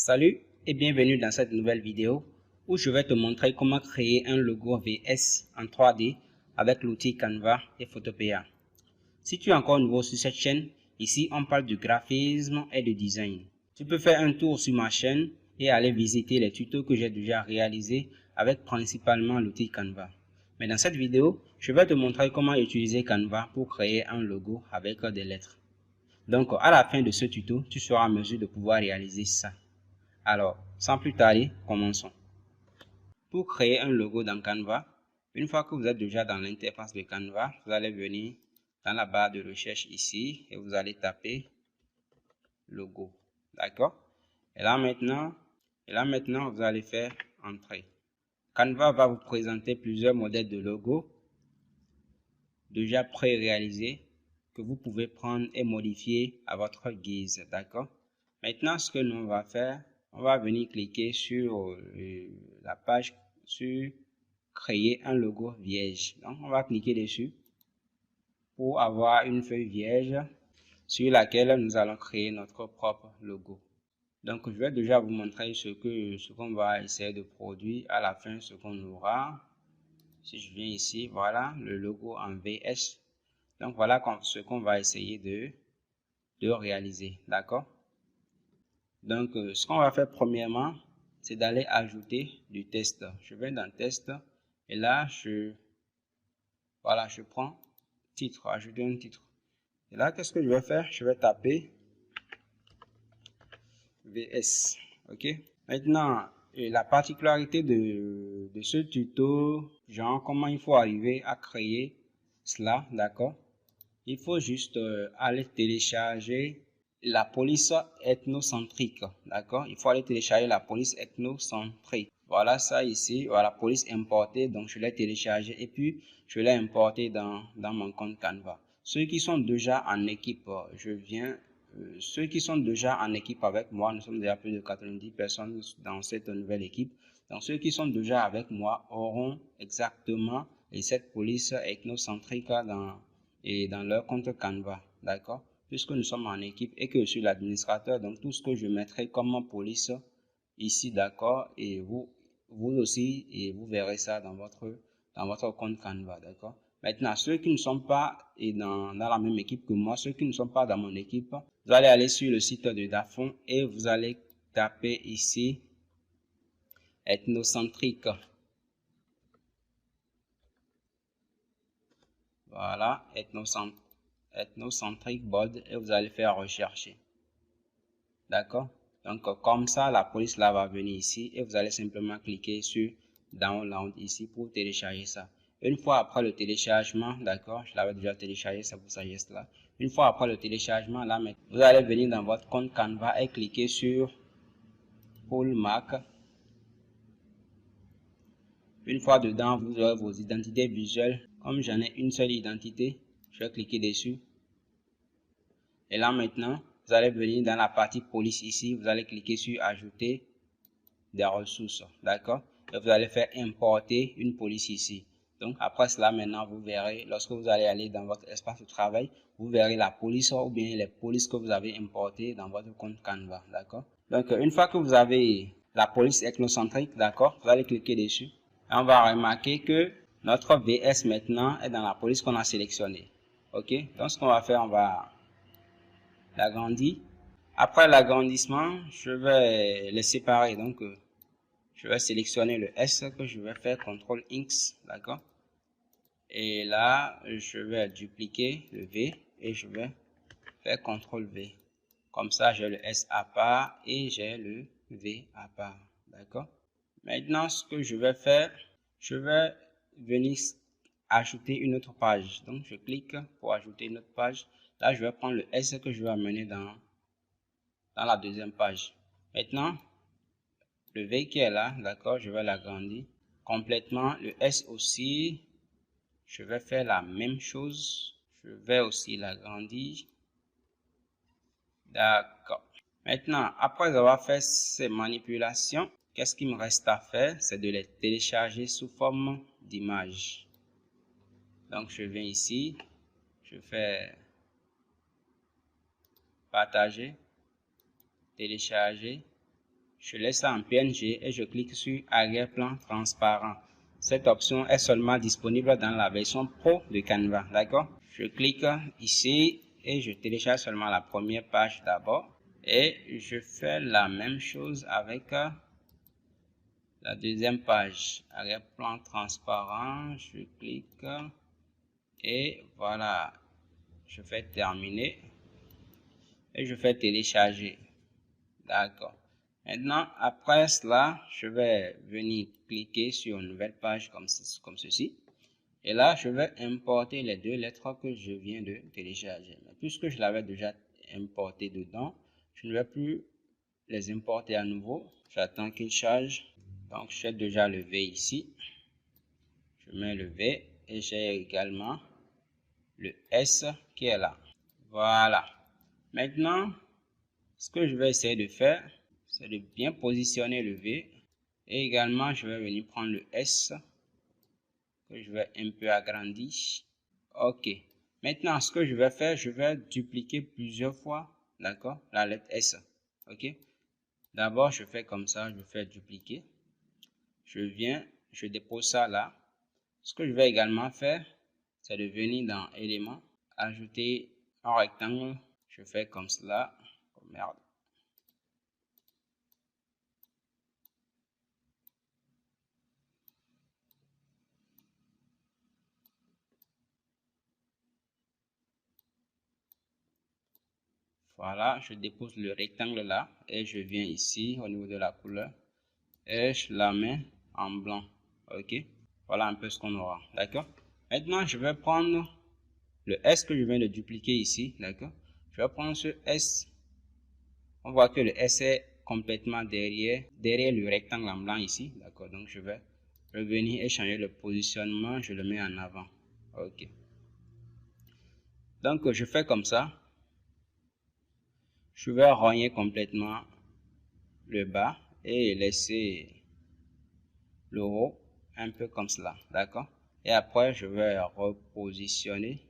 Salut et bienvenue dans cette nouvelle vidéo où je vais te montrer comment créer un logo VS en 3D avec l'outil Canva et Photopea. Si tu es encore nouveau sur cette chaîne, ici on parle du graphisme et du design. Tu peux faire un tour sur ma chaîne et aller visiter les tutos que j'ai déjà réalisés avec principalement l'outil Canva. Mais dans cette vidéo, je vais te montrer comment utiliser Canva pour créer un logo avec des lettres. Donc à la fin de ce tuto, tu seras en mesure de pouvoir réaliser ça. Alors, sans plus tarder, commençons. Pour créer un logo dans Canva, une fois que vous êtes déjà dans l'interface de Canva, vous allez venir dans la barre de recherche ici et vous allez taper logo. D'accord? Et là maintenant, vous allez faire entrer. Canva va vous présenter plusieurs modèles de logos déjà pré-réalisés que vous pouvez prendre et modifier à votre guise. D'accord? Maintenant, ce que nous on va faire, on va venir cliquer sur la page sur créer un logo vierge. Donc, on va cliquer dessus pour avoir une feuille vierge sur laquelle nous allons créer notre propre logo. Donc, je vais déjà vous montrer ce qu'on va essayer de produire à la fin, ce qu'on aura. Si je viens ici, voilà le logo en VS. Donc, voilà ce qu'on va essayer de réaliser. D'accord? Donc, ce qu'on va faire premièrement, c'est d'aller ajouter du texte. Je vais dans test et là, je prends titre, ajouter un titre. Et là, qu'est-ce que je vais faire? Je vais taper VS. OK? Maintenant, la particularité de ce tuto, genre comment il faut arriver à créer cela, d'accord? Il faut juste aller télécharger la police ethnocentrique, d'accord? Il faut aller télécharger la police ethnocentrique. Voilà ça ici, voilà, police importée, donc je l'ai téléchargé et puis je l'ai importé dans mon compte Canva. Ceux qui sont déjà en équipe, ceux qui sont déjà en équipe avec moi, nous sommes déjà plus de 90 personnes dans cette nouvelle équipe. Donc ceux qui sont déjà avec moi auront exactement cette police ethnocentrique dans leur compte Canva, d'accord? Puisque nous sommes en équipe et que je suis l'administrateur, donc tout ce que je mettrai comme police ici, d'accord, et vous aussi, et vous verrez ça dans votre compte Canva, d'accord. Maintenant, ceux qui ne sont pas dans la même équipe que moi, ceux qui ne sont pas dans mon équipe, vous allez aller sur le site de Dafon et vous allez taper ici ethnocentrique. Voilà, ethnocentric board et vous allez faire rechercher. D'accord? Donc, comme ça, la police là va venir ici et vous allez simplement cliquer sur Download ici pour télécharger ça. Une fois après le téléchargement, d'accord, je l'avais déjà téléchargé, c'est pour ça geste là. Une fois après le téléchargement, là, vous allez venir dans votre compte Canva et cliquer sur Pull Mark. Une fois dedans, vous aurez vos identités visuelles. Comme j'en ai une seule identité, je vais cliquer dessus. Et là maintenant, vous allez venir dans la partie police ici, vous allez cliquer sur ajouter des ressources, d'accord? Et vous allez faire importer une police ici. Donc après cela maintenant, vous verrez, lorsque vous allez aller dans votre espace de travail, vous verrez la police ou bien les polices que vous avez importées dans votre compte Canva, d'accord? Donc une fois que vous avez la police ethnocentrique, d'accord, vous allez cliquer dessus. Et on va remarquer que notre VS maintenant est dans la police qu'on a sélectionnée. Ok? Donc ce qu'on va faire, on va l'agrandir. Après l'agrandissement, je vais les séparer. Donc, je vais sélectionner le S que je vais faire CTRL X, d'accord? Et là, je vais dupliquer le V et je vais faire CTRL V. Comme ça, j'ai le S à part et j'ai le V à part, d'accord? Maintenant, ce que je vais faire, je vais venir ajouter une autre page. Donc, je clique pour ajouter une autre page. Là, je vais prendre le S que je vais amener dans la deuxième page. Maintenant, le V qui est là, d'accord, je vais l'agrandir complètement. Le S aussi, je vais faire la même chose. Je vais aussi l'agrandir. D'accord. Maintenant, après avoir fait ces manipulations, qu'est-ce qu'il me reste à faire? C'est de les télécharger sous forme d'image. Donc, je viens ici, je fais partager, télécharger. je laisse ça en PNG et je clique sur arrière-plan transparent. Cette option est seulement disponible dans la version Pro de Canva, d'accord? Je clique ici et je télécharge seulement la première page d'abord. Et je fais la même chose avec la deuxième page. Arrière-plan transparent, je clique et voilà. Je fais terminer et je fais télécharger. D'accord. Maintenant, après cela, je vais venir cliquer sur une nouvelle page comme ceci. Et là, je vais importer les deux lettres que je viens de télécharger. Mais puisque je l'avais déjà importé dedans, je ne vais plus les importer à nouveau. J'attends qu'il charge. Donc, j'ai déjà le V ici. Je mets le V et j'ai également le S qui est là. Voilà. Maintenant, ce que je vais essayer de faire, c'est de bien positionner le V. Et également, je vais venir prendre le S que je vais un peu agrandir. OK. Maintenant, ce que je vais faire, je vais dupliquer plusieurs fois, d'accord, la lettre S. OK. D'abord, je fais comme ça, je fais dupliquer. Je viens, je dépose ça là. Ce que je vais également faire, c'est de venir dans éléments, ajouter un rectangle. Je fais comme cela. Oh merde. Voilà, je dépose le rectangle là et je viens ici au niveau de la couleur et je la mets en blanc. OK. Voilà un peu ce qu'on aura. D'accord. Maintenant, je vais prendre le S que je viens de dupliquer ici. D'accord. Je vais prendre ce S. On voit que le S est complètement derrière le rectangle en blanc ici. D'accord. Donc, je vais revenir et changer le positionnement. Je le mets en avant. OK. Donc, je fais comme ça. Je vais rogner complètement le bas et laisser le haut un peu comme cela. D'accord. Et après, je vais repositionner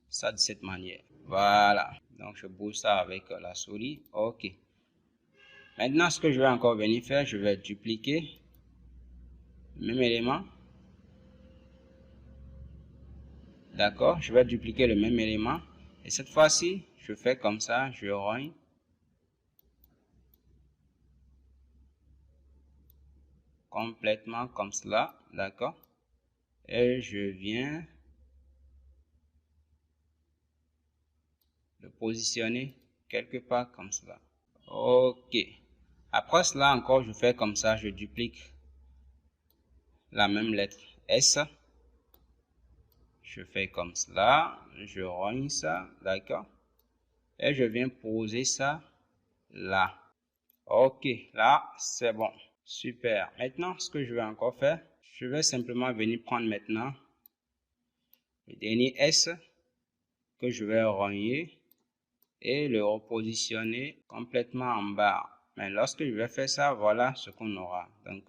ça de cette manière. Voilà. Donc, je bouge ça avec la souris. OK. Maintenant, ce que je vais encore venir faire, je vais dupliquer le même élément. D'accord. Je vais dupliquer le même élément. Et cette fois-ci, je fais comme ça. Je rogne. Complètement comme cela. D'accord. Et je viens le positionner quelque part comme cela. OK. Après cela encore, je fais comme ça, je duplique la même lettre S. Je fais comme cela, je rogne ça, d'accord. Et je viens poser ça là. OK, là, c'est bon. Super. Maintenant, ce que je vais encore faire, je vais simplement venir prendre maintenant le dernier S que je vais rogner et le repositionner complètement en bas. Mais lorsque je vais faire ça, voilà ce qu'on aura. Donc,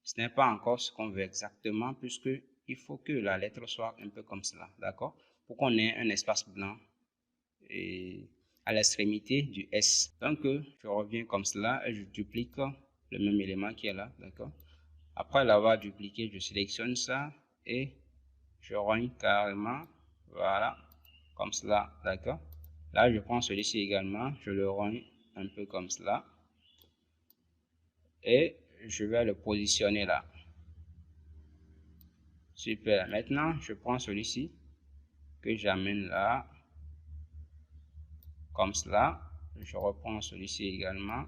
ce n'est pas encore ce qu'on veut exactement puisque il faut que la lettre soit un peu comme cela, d'accord? Pour qu'on ait un espace blanc et à l'extrémité du S. Donc, je reviens comme cela et je duplique le même élément qui est là, d'accord? Après l'avoir dupliqué, je sélectionne ça et je rogne carrément, voilà, comme cela, d'accord? Là, je prends celui-ci également, je le rogne un peu comme cela et je vais le positionner là. Super. Maintenant, je prends celui-ci que j'amène là, comme cela. Je reprends celui-ci également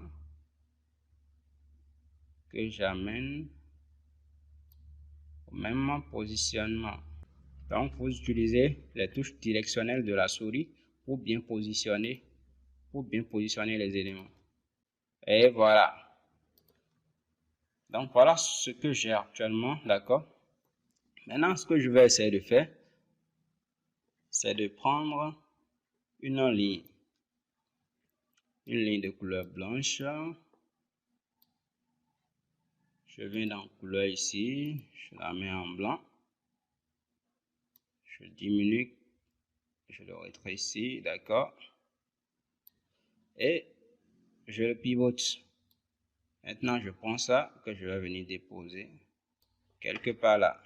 que j'amène au même positionnement. Donc, vous utilisez les touches directionnelles de la souris pour bien positionner les éléments. Et voilà. Donc, voilà ce que j'ai actuellement, d'accord? Maintenant, ce que je vais essayer de faire, c'est de prendre une ligne de couleur blanche. Je viens dans couleur ici, je la mets en blanc. Je diminue, je le rétrécis, d'accord? Et je le pivote. Maintenant, je prends ça que je vais venir déposer quelque part là.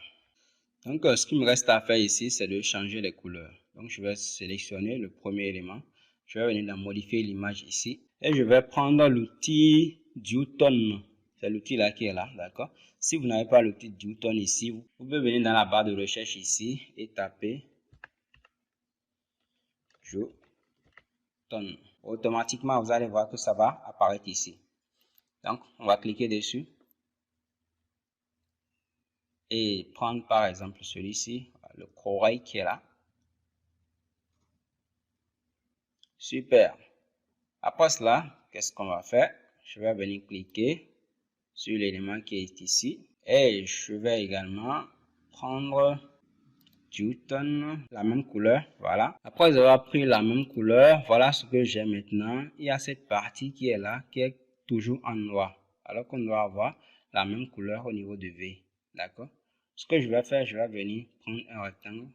Donc, ce qu'il me reste à faire ici, c'est de changer les couleurs. Donc, je vais sélectionner le premier élément. Je vais venir dans modifier l'image ici. Et je vais prendre l'outil Duotone. C'est l'outil là qui est là, d'accord? Si vous n'avez pas l'outil Duotone ici, vous pouvez venir dans la barre de recherche ici et taper Duotone. Automatiquement, vous allez voir que ça va apparaître ici. Donc, on va cliquer dessus. Et prendre par exemple celui-ci, le corail qui est là. Super. Après cela, qu'est-ce qu'on va faire? Je vais venir cliquer sur l'élément qui est ici. Et je vais également prendre Duotone, la même couleur. Voilà. Après avoir pris la même couleur, voilà ce que j'ai maintenant. Il y a cette partie qui est là, qui est toujours en noir. Alors qu'on doit avoir la même couleur au niveau de V. D'accord? Ce que je vais faire, je vais venir prendre un rectangle.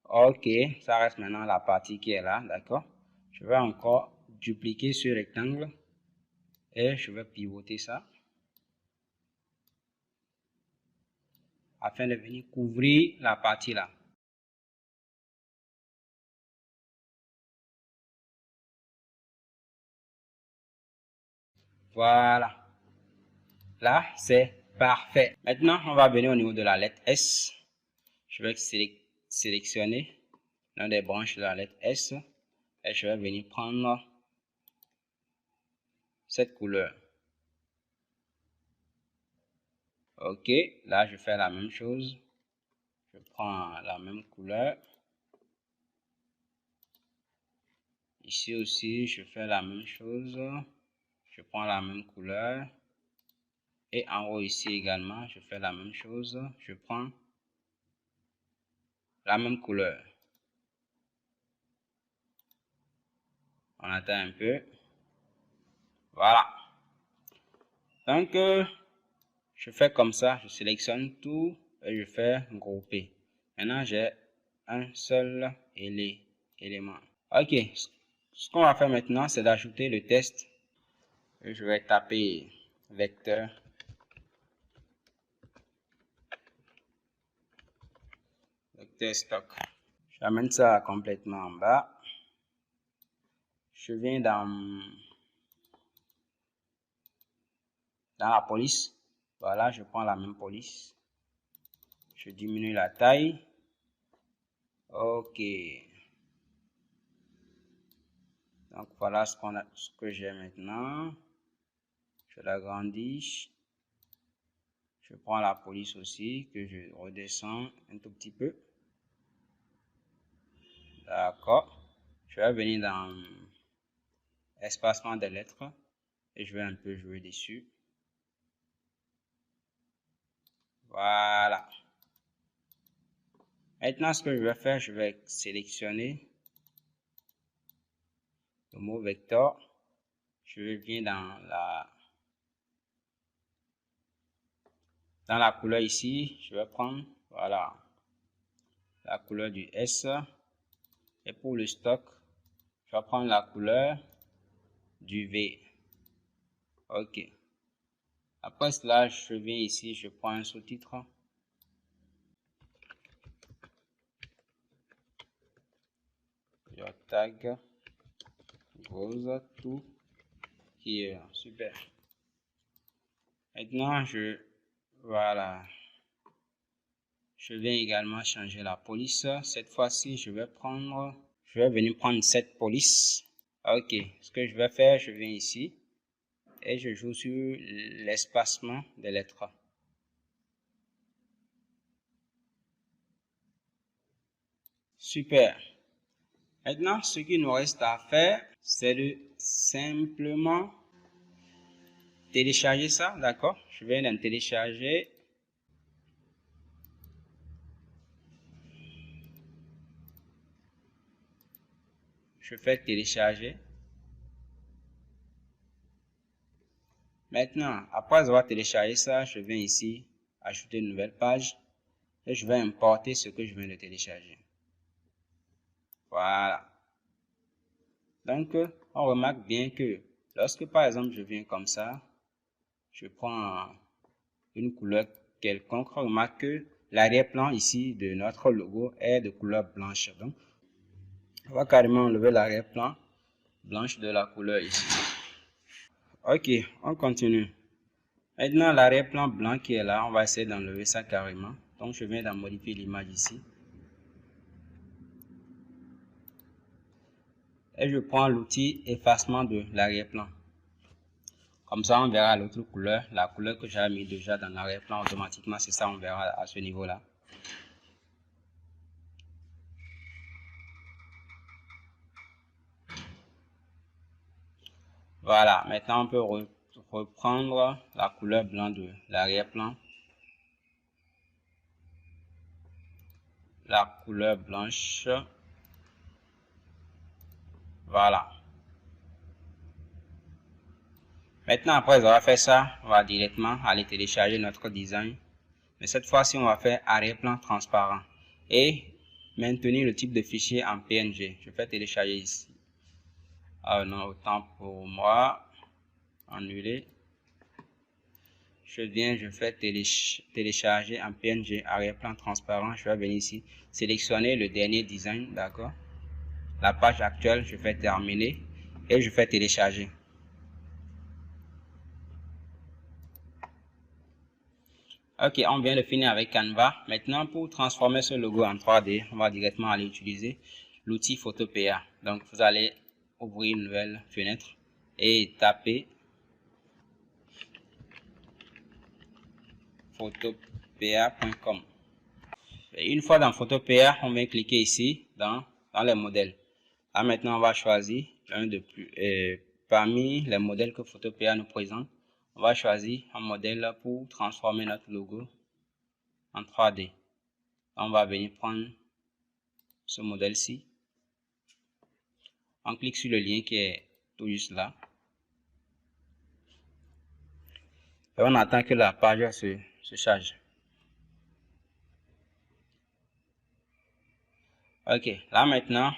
Ok, ça reste maintenant la partie qui est là, d'accord? Je vais encore dupliquer ce rectangle et je vais pivoter ça afin de venir couvrir la partie là. Voilà. Là, c'est parfait. Maintenant, on va venir au niveau de la lettre S. Je vais sélectionner l'un des branches de la lettre S et je vais venir prendre cette couleur. Ok, là, je fais la même chose. Je prends la même couleur. Ici aussi, je fais la même chose. Je prends la même couleur. Et en haut ici également, je fais la même chose. Je prends la même couleur. On attend un peu. Voilà. Donc, je fais comme ça. Je sélectionne tout et je fais grouper. Maintenant, j'ai un seul élément. Ok. Ce qu'on va faire maintenant, c'est d'ajouter le test. Et je vais taper vecteur. Vecteur stock. J'amène ça complètement en bas. Je viens dans la police. Voilà, je prends la même police. Je diminue la taille. Ok. Donc voilà ce que j'ai maintenant. Je l'agrandis. Je prends la police aussi, que je redescends un tout petit peu. D'accord. Je vais venir dans espacement des lettres et je vais un peu jouer dessus. Voilà. Maintenant, ce que je vais faire, je vais sélectionner le mot vecteur. Je viens dans la couleur ici. Je vais prendre, voilà, la couleur du S. Et pour le stock, je vais prendre la couleur du V. Ok. Après cela, je viens ici, je prends un sous-titre. Je tag rose tout qui est super. Maintenant, voilà. Je viens également changer la police. Cette fois-ci, je vais venir prendre cette police. Ok. Ce que je vais faire, je viens ici et je joue sur l'espacement des lettres. Super. Maintenant, ce qu'il nous reste à faire, c'est de simplement télécharger ça, d'accord? Je viens d'en télécharger. Je fais télécharger. Maintenant, après avoir téléchargé ça, je viens ici, ajouter une nouvelle page. et je vais importer ce que je viens de télécharger. Voilà. Donc, on remarque bien que lorsque par exemple je viens comme ça, je prends une couleur quelconque, on remarque que l'arrière-plan ici de notre logo est de couleur blanche. Donc, on va carrément enlever l'arrière-plan blanche de la couleur ici. Ok, on continue. Maintenant, l'arrière-plan blanc qui est là, on va essayer d'enlever ça carrément. Donc, je viens d'en modifier l'image ici. Et je prends l'outil effacement de l'arrière-plan. Comme ça, on verra l'autre couleur, la couleur que j'avais mis déjà dans l'arrière-plan automatiquement. C'est ça, on verra à ce niveau-là. Voilà, maintenant on peut reprendre la couleur blanc de l'arrière-plan. La couleur blanche. Voilà. Maintenant, après avoir fait ça, on va directement aller télécharger notre design. Mais cette fois-ci, on va faire arrière-plan transparent. Et maintenir le type de fichier en PNG. Je vais télécharger ici. Ah non, autant pour moi. Annuler. Je fais télécharger en PNG arrière-plan transparent. Je vais venir ici, sélectionner le dernier design, d'accord. La page actuelle, je fais terminer et je fais télécharger. Ok, on vient de finir avec Canva. Maintenant, pour transformer ce logo en 3D, on va directement aller utiliser l'outil Photopea. Donc, vous allez ouvrir une nouvelle fenêtre et taper photopea.com. Une fois dans Photopea, on vient cliquer ici dans les modèles. Là, maintenant, on va choisir l'un de plus. Parmi les modèles que Photopea nous présente, on va choisir un modèle pour transformer notre logo en 3D. On va venir prendre ce modèle-ci. On clique sur le lien qui est tout juste là. Et on attend que la page se charge. Ok, là maintenant,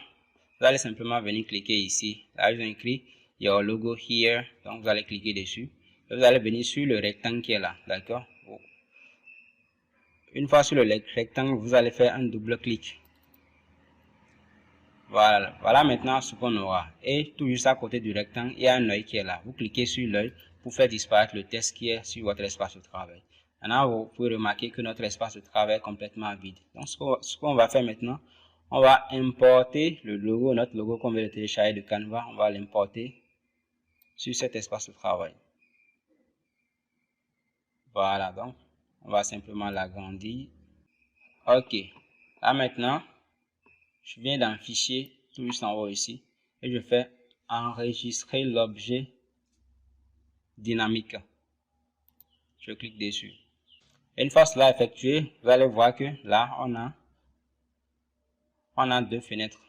vous allez simplement venir cliquer ici. Là, ils ont écrit Your logo here. Donc, vous allez cliquer dessus. Et vous allez venir sur le rectangle qui est là. D'accord? Une fois sur le rectangle, vous allez faire un double clic. Voilà maintenant ce qu'on aura. Et tout juste à côté du rectangle, il y a un œil qui est là. Vous cliquez sur l'œil pour faire disparaître le texte qui est sur votre espace de travail. Maintenant, vous pouvez remarquer que notre espace de travail est complètement vide. Donc, ce qu'on va faire maintenant, on va importer le logo, notre logo qu'on vient de télécharger de Canva. On va l'importer sur cet espace de travail. Voilà, donc, on va simplement l'agrandir. Ok, là maintenant, je viens dans fichier tout juste en haut ici et je fais enregistrer l'objet dynamique. Je clique dessus. Et une fois cela effectué, vous allez voir que là on a deux fenêtres.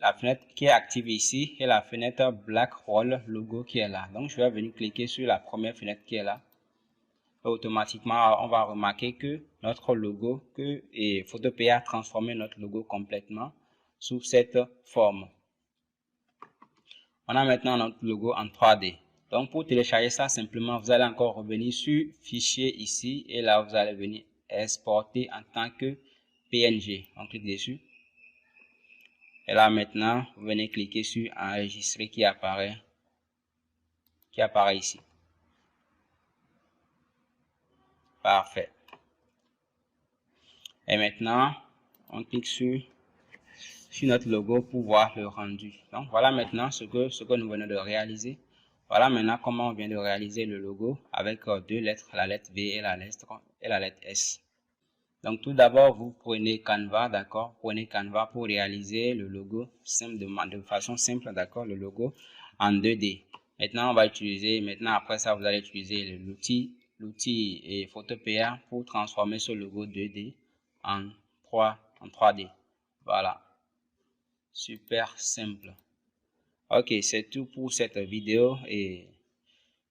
La fenêtre qui est active ici et la fenêtre Black Roll Logo qui est là. Donc je vais venir cliquer sur la première fenêtre qui est là. Et automatiquement, on va remarquer que notre logo, et Photopea a transformé notre logo complètement sous cette forme. On a maintenant notre logo en 3D. Donc pour télécharger ça, simplement vous allez encore revenir sur fichier ici et là vous allez venir exporter en tant que PNG. On clique dessus. Et là maintenant, vous venez cliquer sur enregistrer qui apparaît ici. Parfait. Et maintenant, on clique sur notre logo pour voir le rendu. Donc voilà maintenant ce que nous venons de réaliser. Voilà maintenant comment on vient de réaliser le logo avec deux lettres, la lettre V et la lettre S. Donc tout d'abord, vous prenez Canva, d'accord? Prenez Canva pour réaliser le logo de façon simple, d'accord? Le logo en 2D. Maintenant, on va utiliser, après ça, vous allez utiliser l'outil et Photopea pour transformer ce logo 2D en 3D. Voilà. Super simple. Ok, c'est tout pour cette vidéo et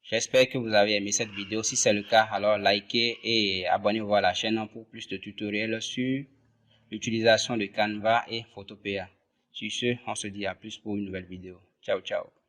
J'espère que vous avez aimé cette vidéo. Si c'est le cas, alors likez et abonnez-vous à la chaîne pour plus de tutoriels sur l'utilisation de Canva et Photopea. Sur ce, on se dit à plus pour une nouvelle vidéo. Ciao, ciao.